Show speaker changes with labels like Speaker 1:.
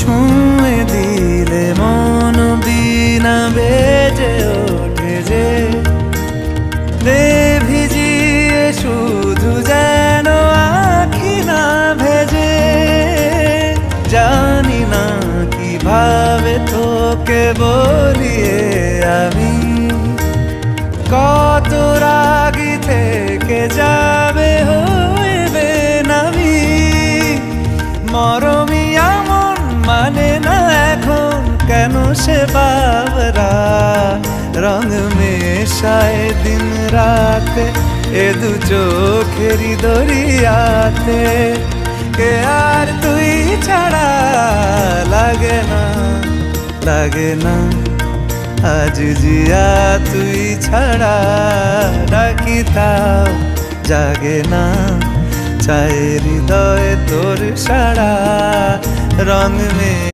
Speaker 1: ছুঁয়ে দিলে মন বিনা বেজে ওঠে যে দে ভিজিয়ে শুধু যেন আখি না ভেজে। জানি না কিভাবে তোকে বলিয়ে আমি কত রাগি থেকে যাবে হইবে নামি। মরমি এমন মানে না এখন কেন সে বাবরা রং মেশায় দিন রাতে এ দু চোখেরি দরিয়াতে। কে আর তুই ছাড়া লাগে না লাগে না আজ জিয়া তুই ছাড়া ডাকি তাও জাগে না। চায় হৃদয় তোর সারা রং মে